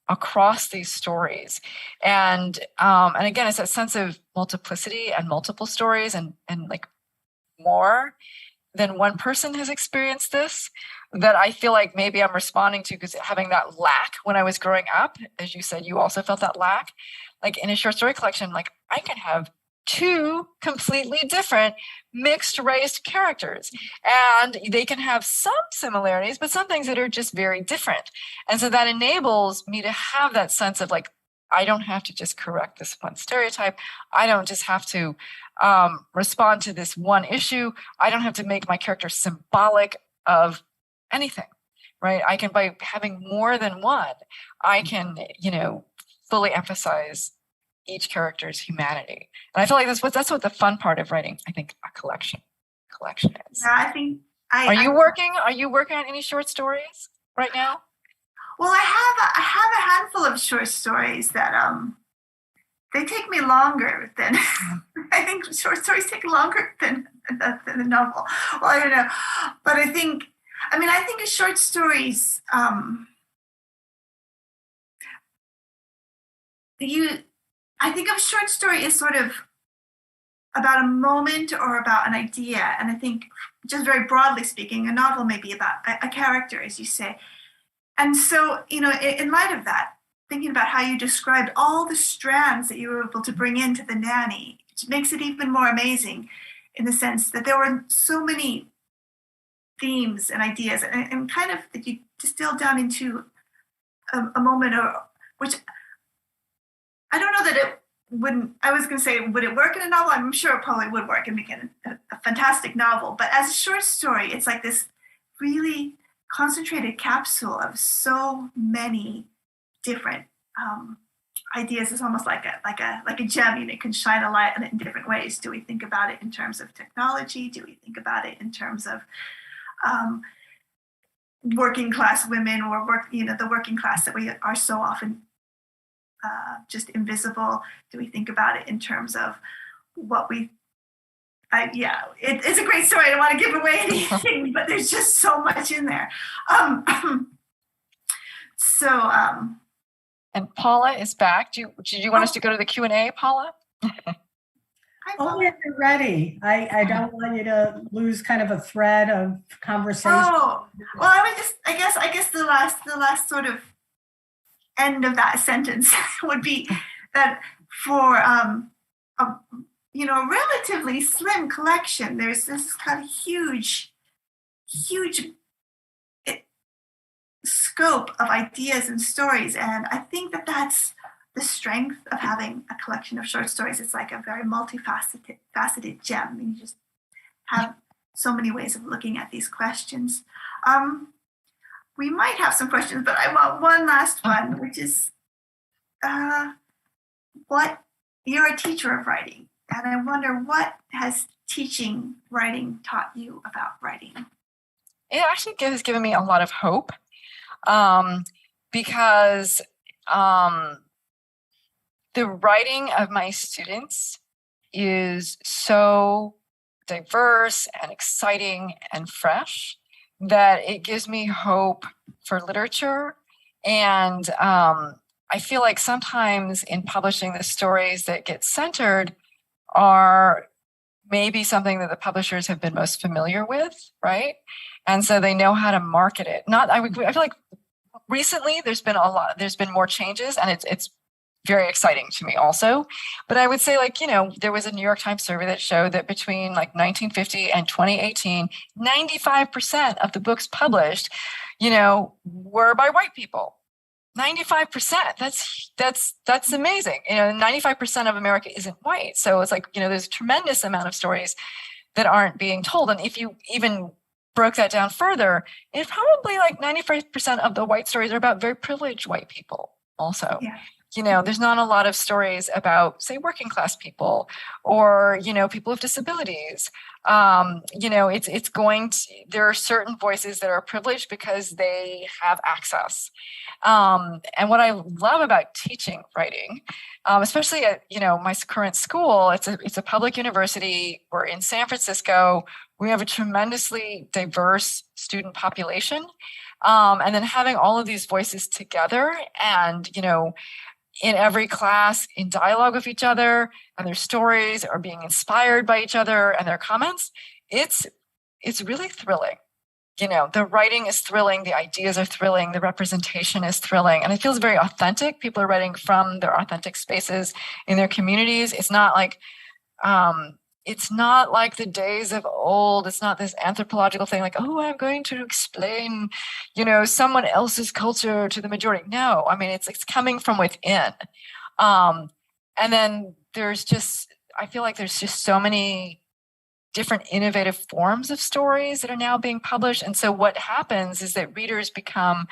across these stories. And again, it's that sense of multiplicity and multiple stories and like more than one person has experienced this, that I feel like maybe I'm responding to, because having that lack when I was growing up, as you said, you also felt that lack. Like in a short story collection, like I can have two completely different mixed race characters, and they can have some similarities, but some things that are just very different. And so that enables me to have that sense of like, I don't have to just correct this one stereotype. I don't just have to respond to this one issue. I don't have to make my character symbolic of anything, right? I can, by having more than one, I can, fully emphasize each character's humanity. And I feel like that's what the fun part of writing, I think, a collection is. Yeah, I think Are you working on any short stories right now? Well, I have a handful of short stories that they take me longer than I think short stories take longer than the novel. Well, I don't know, but I think a short stories I think of short story as sort of about a moment or about an idea, and I think just very broadly speaking, a novel may be about a character, as you say. And so, in light of that, thinking about how you described all the strands that you were able to bring into The Nanny, it makes it even more amazing in the sense that there were so many themes and ideas and kind of that you distilled down into a moment, which I don't know that it wouldn't, I was going to say, would it work in a novel? I'm sure it probably would work and make it a fantastic novel. But as a short story, it's like this really concentrated capsule of so many different ideas is almost like a gem, and it can shine a light on it in different ways. Do we think about it in terms of technology? Do we think about it in terms of working class women, or the working class that we are so often just invisible? Do we think about it in terms of what we? It's a great story. I don't want to give away anything, but there's just so much in there. And Paula is back. Did you want us to go to the Q&A, Paula? Only if you're ready. I don't want you to lose kind of a thread of conversation. Oh, well, I guess the last sort of end of that sentence would be that for a relatively slim collection, there's this kind of huge scope of ideas and stories, and I think that that's the strength of having a collection of short stories. It's like a very multifaceted gem. I mean, you just have so many ways of looking at these questions. We might have some questions, but I want one last one, which is what you're a teacher of writing, and I wonder, what has teaching writing taught you about writing? It actually has given me a lot of hope, because the writing of my students is so diverse and exciting and fresh that it gives me hope for literature. And I feel like sometimes in publishing, the stories that get centered are maybe something that the publishers have been most familiar with, right? And so they know how to market it. I feel like recently there's been more changes, and it's very exciting to me also. But I would say, there was a New York Times survey that showed that between 1950 and 2018, 95% of the books published, were by white people. 95%. That's amazing. 95% of America isn't white. So it's there's a tremendous amount of stories that aren't being told. And if you even broke that down further, it's probably 95% of the white stories are about very privileged white people also. Yeah. There's not a lot of stories about, say, working class people or, people with disabilities. There are certain voices that are privileged because they have access. And what I love about teaching writing, especially at, my current school, it's a public university. We're in San Francisco. We have a tremendously diverse student population. And then having all of these voices together and, in every class in dialogue with each other, and their stories are being inspired by each other and their comments, it's really thrilling. The writing is thrilling, the ideas are thrilling, the representation is thrilling, and it feels very authentic. People are writing from their authentic spaces in their communities. It's not like the days of old. It's not this anthropological thing I'm going to explain, someone else's culture to the majority. No, I mean, it's coming from within. And then I feel like there's just so many different innovative forms of stories that are now being published. And so what happens is that readers become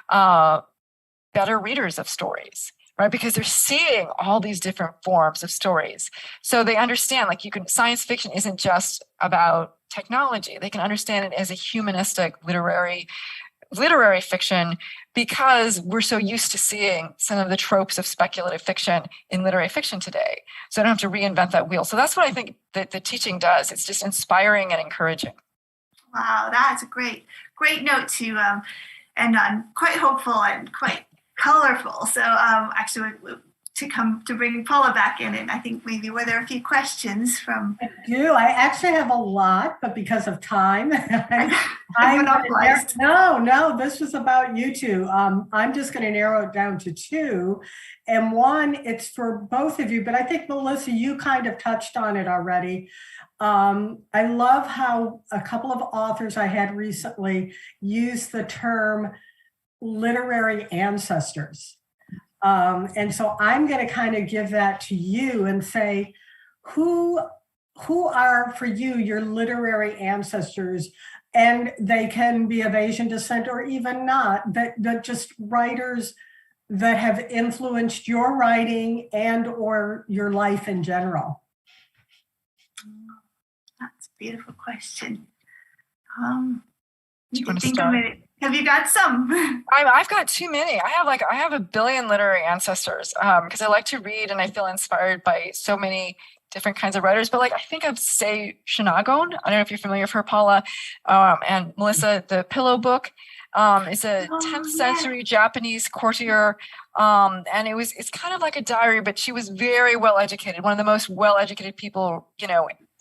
better readers of stories, right? Because they're seeing all these different forms of stories. So they understand, science fiction isn't just about technology. They can understand it as a humanistic literary fiction, because we're so used to seeing some of the tropes of speculative fiction in literary fiction today. So I don't have to reinvent that wheel. So that's what I think that the teaching does. It's just inspiring and encouraging. Wow, that's a great note to end on. Quite hopeful and quite colorful. So actually, to bring Paula back in, and I think maybe were there a few questions from? I do. I actually have a lot, but because of time, No, this was about you two. I'm just going to narrow it down to two, and one, it's for both of you, but I think, Melissa, you kind of touched on it already. I love how a couple of authors I had recently used the term literary ancestors. And so I'm going to kind of give that to you and say, who are for you your literary ancestors? And they can be of Asian descent or even not, that just writers that have influenced your writing and or your life in general? That's a beautiful question. Do you want to think start? Have you got some? I've got too many. I have a billion literary ancestors because I like to read and I feel inspired by so many different kinds of writers. But like I think of say Shinagon. I don't know if you're familiar with her, Paula, and Melissa. The Pillow Book is a 10th century Japanese courtier, and it's kind of like a diary, but she was very well educated, one of the most well educated people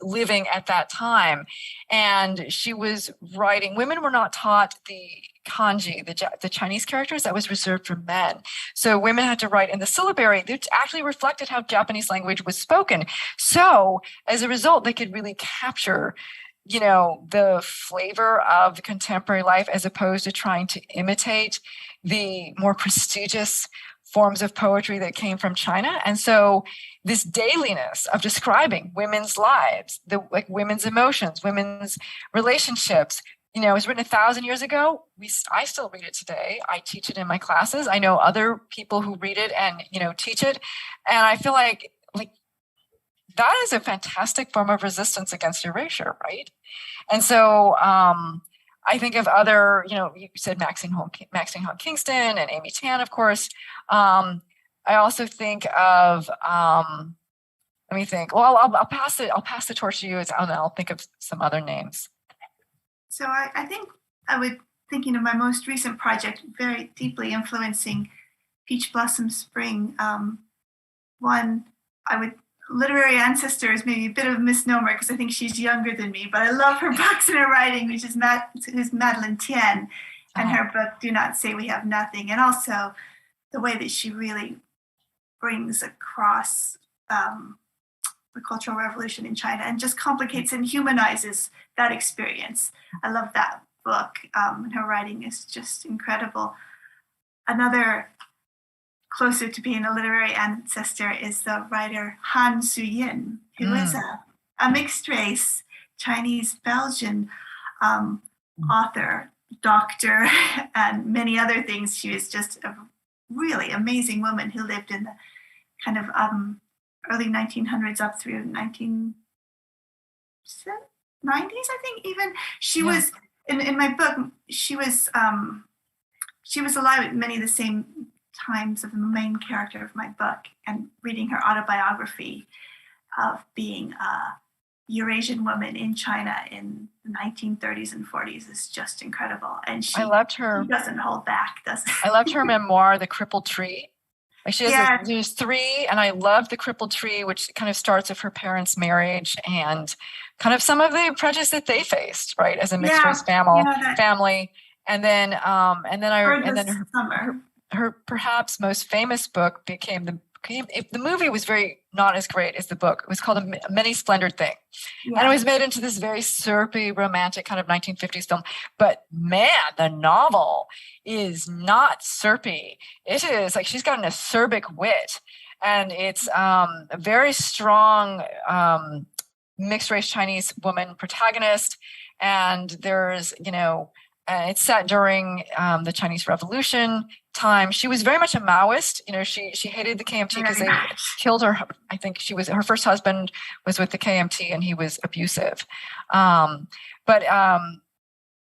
living at that time. And she was writing, women were not taught the kanji, the Chinese characters, that was reserved for men. So women had to write in the syllabary that actually reflected how Japanese language was spoken. So as a result, they could really capture the flavor of contemporary life as opposed to trying to imitate the more prestigious forms of poetry that came from China. And so this dailiness of describing women's lives, women's emotions, women's relationships, it was written 1,000 years ago. I still read it today. I teach it in my classes. I know other people who read it and, teach it. And I feel like that is a fantastic form of resistance against erasure, right? And so I think of other, you said Maxine Hong Kingston and Amy Tan, of course. I also think of, let me think. Well, I'll pass the torch to you, and I'll think of some other names. So I think I would, thinking of my most recent project, very deeply influencing Peach Blossom Spring. Literary ancestor is maybe a bit of a misnomer because I think she's younger than me, but I love her books and her writing, which is Madeline Tien, and her book, Do Not Say We Have Nothing. And also the way that she really brings across the Cultural Revolution in China and just complicates and humanizes that experience. I love that book. And her writing is just incredible. Another closer to being a literary ancestor is the writer Han Suyin, who is a mixed race Chinese-Belgian author, doctor, and many other things. She was just a really amazing woman who lived in the kind of early 1900s up through 1990s, I think. Even she was in my book. She was alive at many of the same times of the main character of my book, and reading her autobiography of being a Eurasian woman in China in the 1930s and 40s is just incredible. And she doesn't hold back, does it? I loved her memoir, The Crippled Tree. There's 3, and I love The Crippled Tree, which kind of starts with her parents' marriage and kind of some of the prejudice that they faced, right, as a mixed race family. And then her perhaps most famous book if the movie was very not as great as the book. It was called A Many Splendored Thing. Yeah. And it was made into this very syrupy, romantic kind of 1950s film. But man, the novel is not syrupy. It is like she's got an acerbic wit. And it's a very strong mixed race Chinese woman protagonist. And there's, it's set during the Chinese Revolution time. She was very much a Maoist. She hated the KMT because they killed her. I think her first husband was with the KMT and he was abusive. But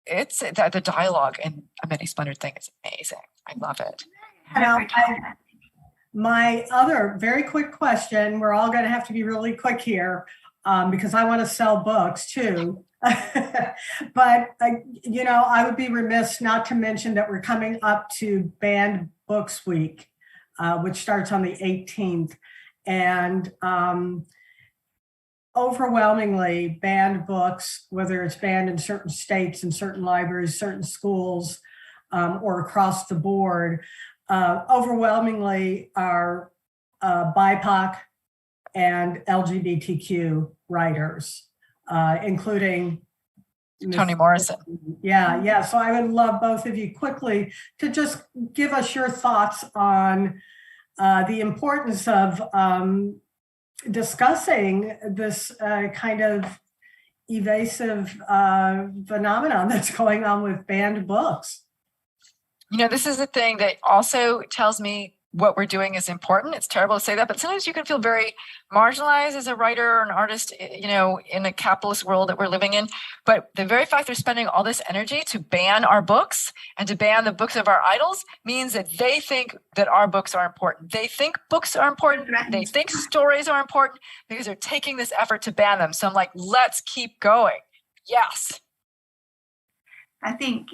it's the dialogue in A Many Splendored Thing is amazing. I love it. My other very quick question, we're all going to have to be really quick here because I want to sell books too. But, I would be remiss not to mention that we're coming up to Banned Books Week, which starts on the 18th. And overwhelmingly, banned books, whether it's banned in certain states, in certain libraries, certain schools, or across the board, overwhelmingly are BIPOC and LGBTQ writers. Including Toni Morrison. Yeah. So I would love both of you quickly to just give us your thoughts on the importance of discussing this kind of evasive phenomenon that's going on with banned books. this is the thing that also tells me what we're doing is important. It's terrible to say that, but sometimes you can feel very marginalized as a writer or an artist, in a capitalist world that we're living in. But the very fact they're spending all this energy to ban our books and to ban the books of our idols means that they think that our books are important. They think books are important. They think stories are important because they're taking this effort to ban them. So I'm like, let's keep going. Yes. I think,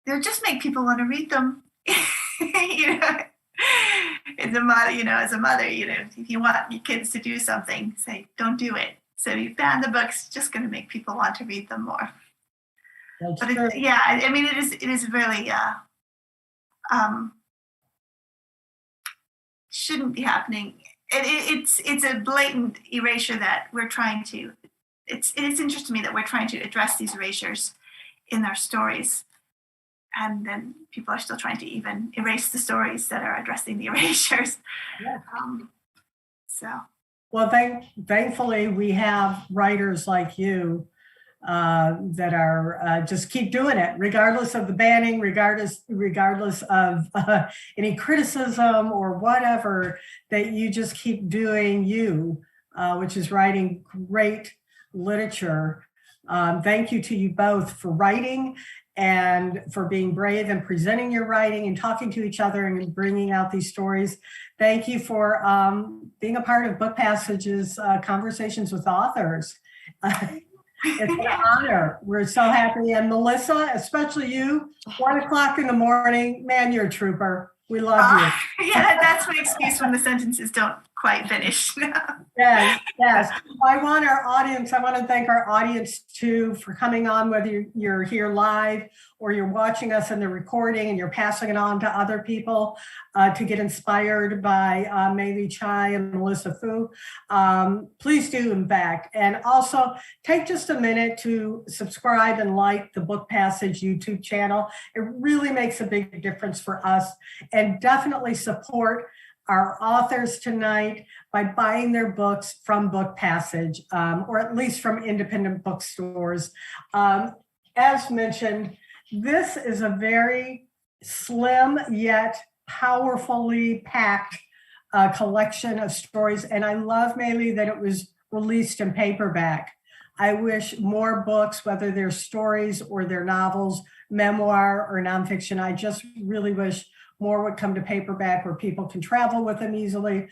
they'll just make people want to read them. As a mother, if you want your kids to do something, say, don't do it. So you ban the books, it's just going to make people want to read them more. That's but true. it is really, shouldn't be happening. It's a blatant erasure that we're trying to, it's interesting to me that we're trying to address these erasures in our stories. And then people are still trying to even erase the stories that are addressing the erasures. Yeah. Well, thankfully, we have writers like you that are just keep doing it, regardless of the banning, regardless of any criticism or whatever, that you just keep doing you, which is writing great literature. Thank you to you both for writing and for being brave and presenting your writing and talking to each other and bringing out these stories. Thank you for being a part of Book Passage's Conversations with Authors. It's an honor. We're so happy. And Melissa, especially you, 1:00 in the morning, man, you're a trooper. We love you. Yeah, that's my excuse when the sentences don't quite finish. Yes. I want to thank our audience too for coming on, whether you're here live or you're watching us in the recording and you're passing it on to other people to get inspired by LeeChai and Melissa Fu. Please do, in fact. And also take just a minute to subscribe and like the Book Passage YouTube channel. It really makes a big difference for us. And definitely support our authors tonight by buying their books from Book Passage, or at least from independent bookstores. As mentioned, this is a very slim yet powerfully packed collection of stories. And I love, Meili, that it was released in paperback. I wish more books, whether they're stories or they're novels, memoir or nonfiction, I just really wish more would come to paperback where people can travel with them easily,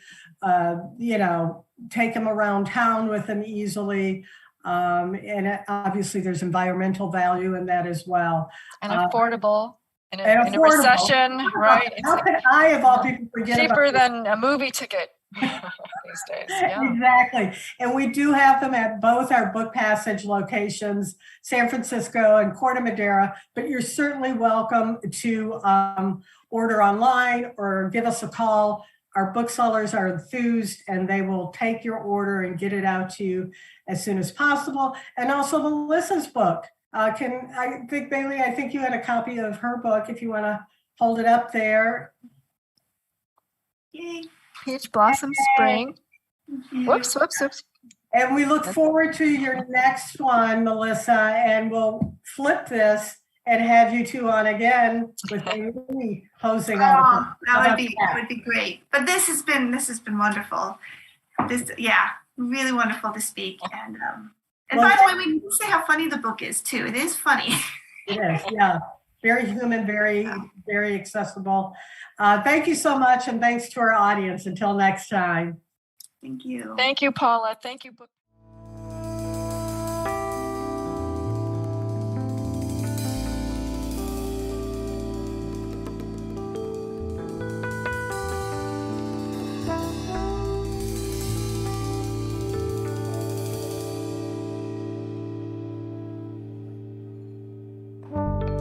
take them around town with them easily. And obviously there's environmental value in that as well. And affordable. In a recession, right? How could I, of all people, forget cheaper about than a movie ticket these days. Yeah. Exactly. And we do have them at both our Book Passage locations, San Francisco and Corte Madera, but you're certainly welcome to order online or give us a call. Our booksellers are enthused and they will take your order and get it out to you as soon as possible. And also Melissa's book. I think, Bailey, I think you had a copy of her book if you want to hold it up there. Yay. Peach Blossom Spring. Whoops. And we look forward to your next one, Melissa, and we'll flip this and have you two on again with me hosting on. That would be great. But this has been wonderful. Really wonderful to speak. And by the way, we need to say how funny the book is too. It is funny. It is, yeah. Very human, very, very accessible. Thank you so much, and thanks to our audience. Until next time. Thank you. Thank you, Paula. Thank you, Book